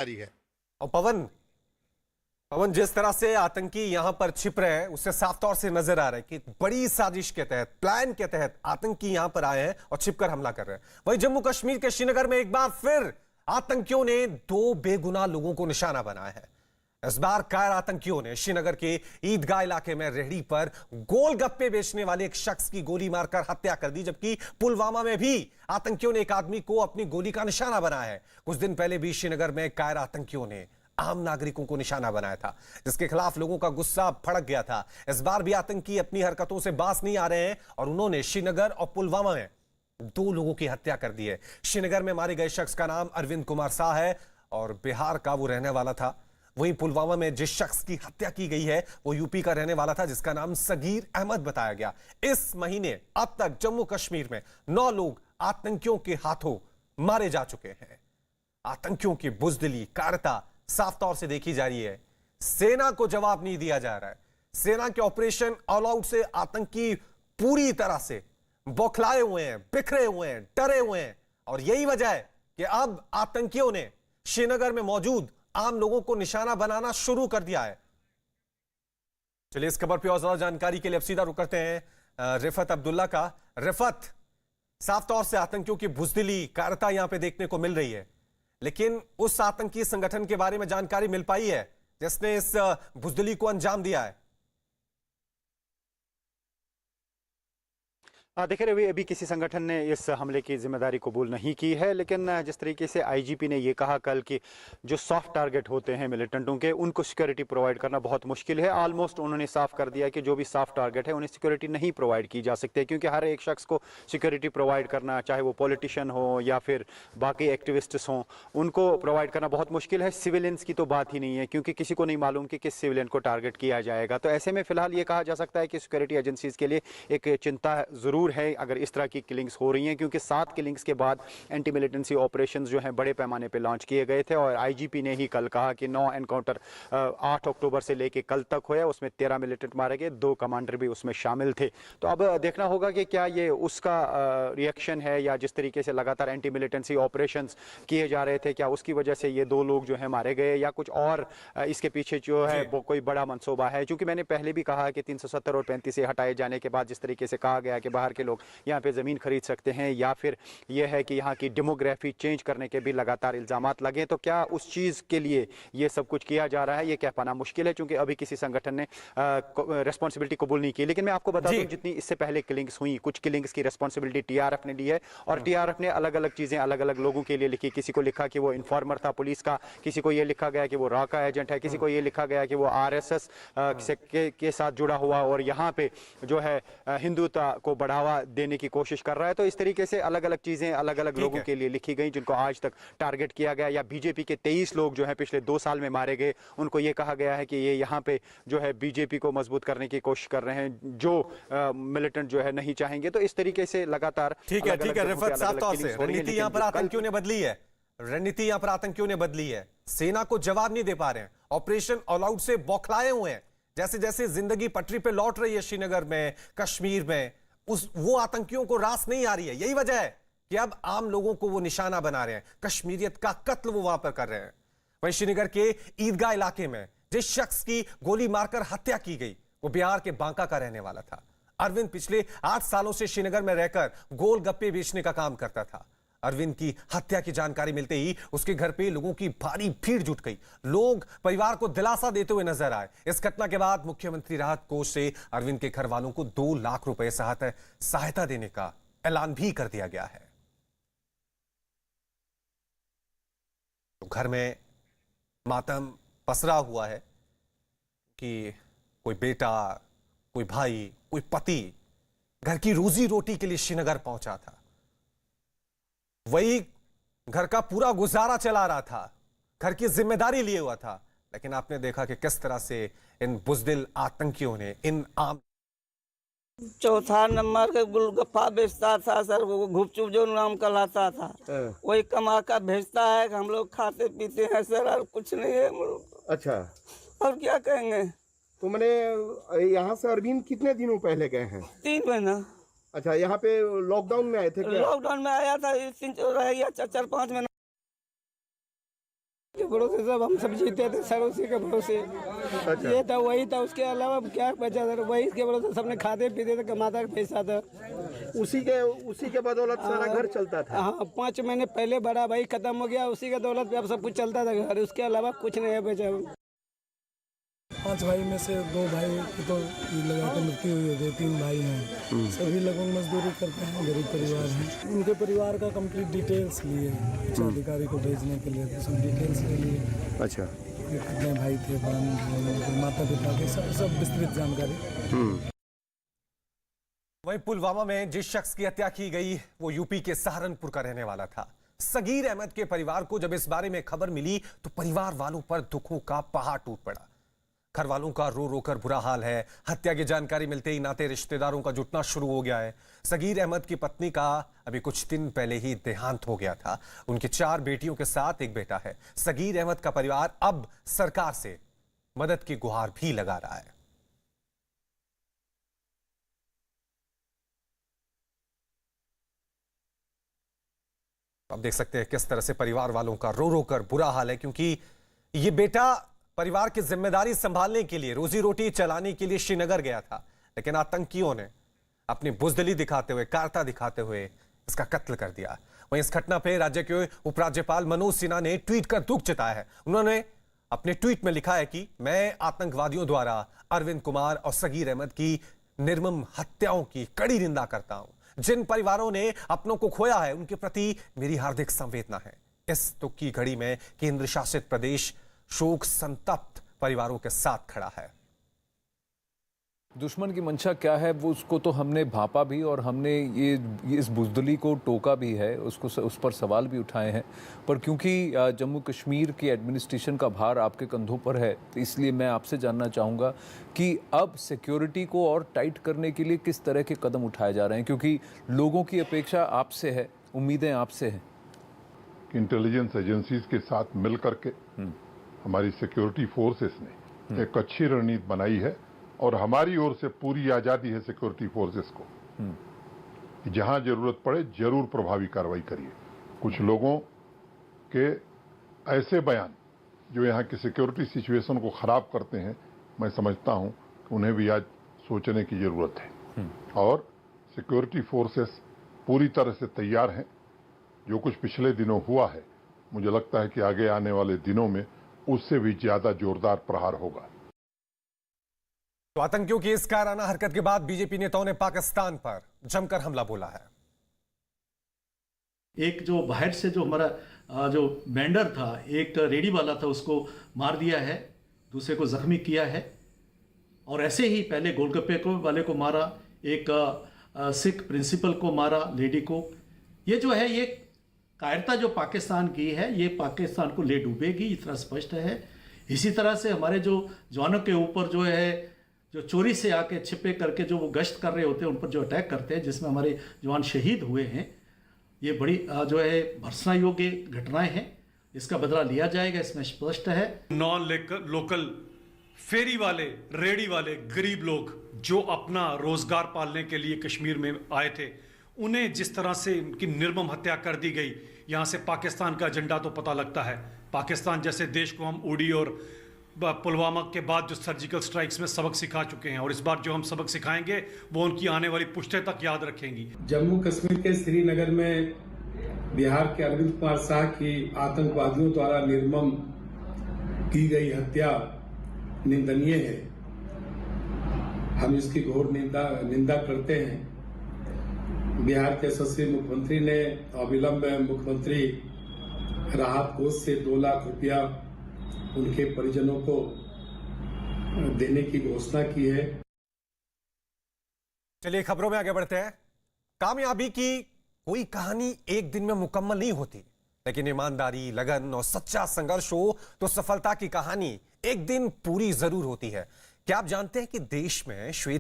रही है। और पवन पवन जिस तरह से आतंकी यहां पर छिप रहे हैं उससे साफ तौर से नजर आ रहा है कि बड़ी साजिश के तहत, प्लान के तहत आतंकी यहां पर आए हैं और छिपकर हमला कर रहे हैं। वहीं जम्मू कश्मीर के श्रीनगर में एक बार फिर आतंकियों ने 2 बेगुनाह लोगों को निशाना बनाया है। इस बार कायर आतंकियों ने श्रीनगर के ईदगाह इलाके में रेहड़ी पर गोलगप्पे बेचने वाले एक शख्स की गोली मारकर हत्या कर दी, जबकि पुलवामा में भी आतंकियों ने एक आदमी को अपनी गोली का निशाना बनाया है। कुछ दिन पहले भी श्रीनगर में कायर आतंकियों ने आम नागरिकों को निशाना बनाया था, जिसके खिलाफ लोगों का गुस्सा भड़क गया था। इस बार भी आतंकी अपनी हरकतों से बाज नहीं आ रहे हैं और उन्होंने श्रीनगर और पुलवामा में 2 लोगों की हत्या कर दी है। श्रीनगर में मारे गए शख्स का नाम अरविंद कुमार शाह है और बिहार का वो रहने वाला था। वहीं पुलवामा में जिस शख्स की हत्या की गई है वो यूपी का रहने वाला था, जिसका नाम सगीर अहमद बताया गया। इस महीने अब तक जम्मू कश्मीर में 9 लोग आतंकियों के हाथों मारे जा चुके हैं। आतंकियों की बुजदिली, कायरता साफ तौर से देखी जा रही है। सेना को जवाब नहीं दिया जा रहा है। सेना के ऑपरेशन ऑल आउट से आतंकी पूरी तरह से बौखलाए हुए हैं, बिखरे हुए हैं, डरे हुए हैं और यही वजह है कि अब आतंकियों ने श्रीनगर में मौजूद आम लोगों को निशाना बनाना शुरू कर दिया है। चलिए इस खबर पर और ज्यादा जानकारी के लिए अब सीधा रुक करते हैं रिफत अब्दुल्ला का। रिफत, साफ तौर से आतंकियों की बुजदिली, कायरता यहां पे देखने को मिल रही है, लेकिन उस आतंकी संगठन के बारे में जानकारी मिल पाई है जिसने इस बुजदिली को अंजाम दिया है? देखिए अभी किसी संगठन ने इस हमले की जिम्मेदारी कबूल नहीं की है, लेकिन जिस तरीके से आईजीपी ने ये कहा कल कि जो सॉफ्ट टारगेट होते हैं मिलिटेंटों के, उनको सिक्योरिटी प्रोवाइड करना बहुत मुश्किल है। ऑलमोस्ट उन्होंने साफ कर दिया कि जो भी सॉफ्ट टारगेट है उन्हें सिक्योरिटी नहीं प्रोवाइड की जा सकती है, क्योंकि हर एक शख्स को सिक्योरिटी प्रोवाइड करना, चाहे वो पॉलिटिशियन हो या फिर बाकी एक्टिविस्ट्स हों, उनको प्रोवाइड करना बहुत मुश्किल है। सिविलियंस की तो बात ही नहीं है, क्योंकि किसी को नहीं मालूम कि किस सिविलियन को टारगेट किया जाएगा। तो ऐसे में फिलहाल ये कहा जा सकता है कि सिक्योरिटी एजेंसीज के लिए एक चिंता जरूर है अगर इस तरह की किलिंग्स हो रही हैं, क्योंकि 7 किलिंग्स के बाद एंटी मिलिटेंसी ऑपरेशंस जो हैं बड़े पैमाने पे लॉन्च किए गए थे और आईजीपी ने ही कल कहा कि 9 एनकाउंटर 8 अक्टूबर से लेके कल तक हुए, उसमें 13 मिलिटेंट मारे गए, 2 कमांडर भी उसमें शामिल थे। तो अब देखना होगा कि क्या ये उसका रिएक्शन है या जिस तरीके से लगातार एंटी मिलिटेंसी ऑपरेशंस किए जा रहे थे, क्या उसकी वजह से ये 2 लोग जो है मारे गए या कुछ और इसके पीछे जो है वो कोई बड़ा मंसूबा है। क्योंकि मैंने पहले भी कहा कि 370 और 35 से हटाए जाने के बाद जिस तरीके से कहा गया कि बाहर के लोग यहाँ पे ज़मीन खरीद सकते हैं या फिर यह है कि यहाँ की डेमोग्राफी चेंज करने के भी लगातार इल्जामात लगे, तो क्या उस चीज़ के लिए ये सब कुछ किया जा रहा है, ये कह पाना मुश्किल है, क्योंकि अभी किसी संगठन ने रिस्पॉन्सिबिलिटी कबूल नहीं की। लेकिन मैं आपको बता दूं, जितनी इससे पहले किलिंग्स हुई, कुछ किलिंग्स की रिस्पॉन्सिबिलिटी टीआरएफ ने ली है और टीआरएफ ने अलग अलग चीज़ें अलग अलग लोगों के लिए लिखी। किसी को लिखा कि वो इन्फॉर्मर था पुलिस का, किसी को ये लिखा गया कि वो रॉ का एजेंट है, किसी को ये लिखा गया कि वो आरएसएस के साथ जुड़ा हुआ और यहाँ पे जो है हिंदुत्व को बढ़ावा देने की कोशिश कर रहा है। तो इस तरीके से अलग अलग चीजें अलग अलग लोगों के लिए लिखी गई जिनको आज तक टारगेट किया गया। या बीजेपी के 23 लोग जो है पिछले 2 साल में मारे गए, उनको ये कहा गया है कि ये यहाँ पे जो है बीजेपी को मजबूत करने की कोशिश कर रहे हैं, जो मिलिटेंट जो है नहीं चाहेंगे। तो इस तरीके से लगातार ठीक है रिफत, साफ तौर से रणनीति यहाँ पर आतंकियों ने बदली है। रणनीति यहाँ पर आतंकियों ने बदली है। सेना को जवाब नहीं दे पा रहे हैं, ऑपरेशन ऑल आउट से बौखलाए हुए हैं। जैसे जैसे जिंदगी पटरी पे लौट रही है श्रीनगर में, कश्मीर में, वो आतंकियों को रास नहीं आ रही है। यही वजह है कि अब आम लोगों को वो निशाना बना रहे हैं, कश्मीरियत का कत्ल वो वहां पर कर रहे हैं। वहीं श्रीनगर के ईदगाह इलाके में जिस शख्स की गोली मारकर हत्या की गई वो बिहार के बांका का रहने वाला था। अरविंद पिछले 8 सालों से श्रीनगर में रहकर गोलगप्पे बेचने का काम करता था। अरविंद की हत्या की जानकारी मिलते ही उसके घर पे लोगों की भारी भीड़ जुट गई। लोग परिवार को दिलासा देते हुए नजर आए। इस घटना के बाद मुख्यमंत्री राहत कोष से अरविंद के घर वालों को 2 लाख रुपए सहायता देने का ऐलान भी कर दिया गया है। तो घर में मातम पसरा हुआ है कि कोई बेटा, कोई भाई, कोई पति घर की रोजी रोटी के लिए श्रीनगर पहुंचा था, वही घर का पूरा गुजारा चला रहा था, घर की जिम्मेदारी लिए हुआ था। लेकिन आपने देखा कि किस तरह से इन बुजदिल आतंकियों ने इन आम 4था नंबर के गुलगप्पा बेचता था सर, वो गुपचुप जो नाम कहलाता था, वही कमा कर भेजता है। हम लोग खाते पीते हैं सर, और कुछ नहीं है हम लोग। अच्छा, और क्या कहेंगे। तो मैंने यहाँ से अरविंद कितने दिनों पहले गए हैं? 3 महीना। अच्छा, यहाँ पे लॉकडाउन में आए थे क्या? लॉकडाउन में आया था, 4-5 महीना के भरोसे सब हम सब जीते थे सर, उसी के भरोसे। ये था, वही था, उसके अलावा क्या बचा सर, वही के भरोसे सबने खाते पीते थे, कमाता पैसा था। उसी के बदौलत सारा घर चलता था। हाँ, 5 महीने पहले बड़ा भाई खत्म हो गया, उसी के दौलत पे अब सब कुछ चलता था घर, उसके अलावा कुछ नहीं है बचा। 5 भाई में से 2 भाई की तो लगा के मृत्यु हुई है, 2-3 भाई हैं। सभी लगभग मजदूरी करते हैं, गरीब परिवार हैं। उनके परिवार का कंप्लीट डिटेल्स लिए उच्च अधिकारी को भेजने के लिए, तो सब डिटेल्स ले लिए। अच्छा, कितने भाई थे, बहन, माता पिता के सब विस्तृत जानकारी। वहीं पुलवामा में जिस शख्स की हत्या की गई वो यूपी के सहारनपुर का रहने वाला था। सगीर अहमद के परिवार को जब इस बारे में खबर मिली तो परिवार वालों पर दुखों का पहाड़ टूट पड़ा। घर वालों का रो रो कर बुरा हाल है। हत्या की जानकारी मिलते ही नाते रिश्तेदारों का जुटना शुरू हो गया है। सगीर अहमद की पत्नी का अभी कुछ दिन पहले ही देहांत हो गया था। उनके 4 बेटियों के साथ एक बेटा है। सगीर अहमद का परिवार अब सरकार से मदद की गुहार भी लगा रहा है। अब देख सकते हैं किस तरह से परिवार वालों का रो रो कर बुरा हाल है, क्योंकि ये बेटा परिवार की जिम्मेदारी संभालने के लिए, रोजी रोटी चलाने के लिए श्रीनगर गया था, लेकिन आतंकियों ने अपनी बुजदिली दिखाते हुए, कायरता दिखाते हुए इसका कत्ल कर दिया। वहीं इस घटना पर राज्य के उपराज्यपाल मनोज सिन्हा ने ट्वीट कर दुख जताया है। उन्होंने अपने ट्वीट में लिखा है कि मैं आतंकवादियों द्वारा अरविंद कुमार और सगीर अहमद की निर्मम हत्याओं की कड़ी निंदा करता हूं। जिन परिवारों ने अपनों को खोया है उनके प्रति मेरी हार्दिक संवेदना है। इस दुख की घड़ी में केंद्र शासित प्रदेश शोक संतप्त परिवारों के साथ खड़ा है। दुश्मन की मंशा क्या है वो उसको तो हमने भापा भी, और हमने ये इस बुजदली को टोका भी है, उस पर सवाल भी उठाए हैं। पर क्योंकि जम्मू कश्मीर की एडमिनिस्ट्रेशन का भार आपके कंधों पर है, तो इसलिए मैं आपसे जानना चाहूँगा कि अब सिक्योरिटी को और टाइट करने के लिए किस तरह के कदम उठाए जा रहे हैं, क्योंकि लोगों की अपेक्षा आपसे है, उम्मीदें आपसे हैं। इंटेलिजेंस एजेंसीज के साथ मिल करके हमारी सिक्योरिटी फोर्सेस ने एक अच्छी रणनीति बनाई है, और हमारी ओर से पूरी आजादी है सिक्योरिटी फोर्सेस को कि जहां जरूरत पड़े जरूर प्रभावी कार्रवाई करिए। कुछ लोगों के ऐसे बयान जो यहां की सिक्योरिटी सिचुएशन को खराब करते हैं, मैं समझता हूं कि उन्हें भी आज सोचने की जरूरत है। और सिक्योरिटी फोर्सेस पूरी तरह से तैयार हैं। जो कुछ पिछले दिनों हुआ है, मुझे लगता है कि आगे आने वाले दिनों में उससे भी ज्यादा जोरदार प्रहार होगा। तो आतंकियों की इस कायराना हरकत के बाद बीजेपी नेताओं ने पाकिस्तान पर जमकर हमला बोला है। एक जो बाहर से जो हमारा जो वेंडर था, एक रेडी वाला था, उसको मार दिया है, दूसरे को जख्मी किया है। और ऐसे ही पहले गोलगप्पे वाले को मारा, एक सिख प्रिंसिपल को मारा, लेडी को। ये जो है ये कायरता जो पाकिस्तान की है, ये पाकिस्तान को ले डूबेगी, इतना स्पष्ट है। इसी तरह से हमारे जो जवानों के ऊपर जो है, जो चोरी से आके छिपे करके जो वो गश्त कर रहे होते हैं, उन पर जो अटैक करते हैं, जिसमें हमारे जवान शहीद हुए हैं, ये बड़ी जो है भर्त्सना योग्य घटनाएं हैं। इसका बदला लिया जाएगा, इसमें स्पष्ट है। नॉन लोकल फेरी वाले, रेडी वाले गरीब लोग जो अपना रोजगार पालने के लिए कश्मीर में आए थे, उन्हें जिस तरह से उनकी निर्मम हत्या कर दी गई, यहाँ से पाकिस्तान का एजेंडा तो पता लगता है। पाकिस्तान जैसे देश को हम उड़ी और पुलवामा के बाद जो सर्जिकल स्ट्राइक्स में सबक सिखा चुके हैं, और इस बार जो हम सबक सिखाएंगे वो उनकी आने वाली पुश्तें तक याद रखेंगी। जम्मू कश्मीर के श्रीनगर में बिहार के अरविंद कुमार शाह की आतंकवादियों द्वारा निर्मम की गई हत्या निंदनीय है। हम इसकी घोर निंदा करते हैं। बिहार के यशस्वी मुख्यमंत्री ने अविलंब मुख्यमंत्री राहत कोष से 2 लाख रुपया उनके परिजनों को देने की घोषणा की है। चलिए खबरों में आगे बढ़ते हैं। कामयाबी की कोई कहानी एक दिन में मुकम्मल नहीं होती, लेकिन ईमानदारी, लगन और सच्चा संघर्ष हो तो सफलता की कहानी एक दिन पूरी जरूर होती है। क्या आप जानते हैं कि देश में श्वेत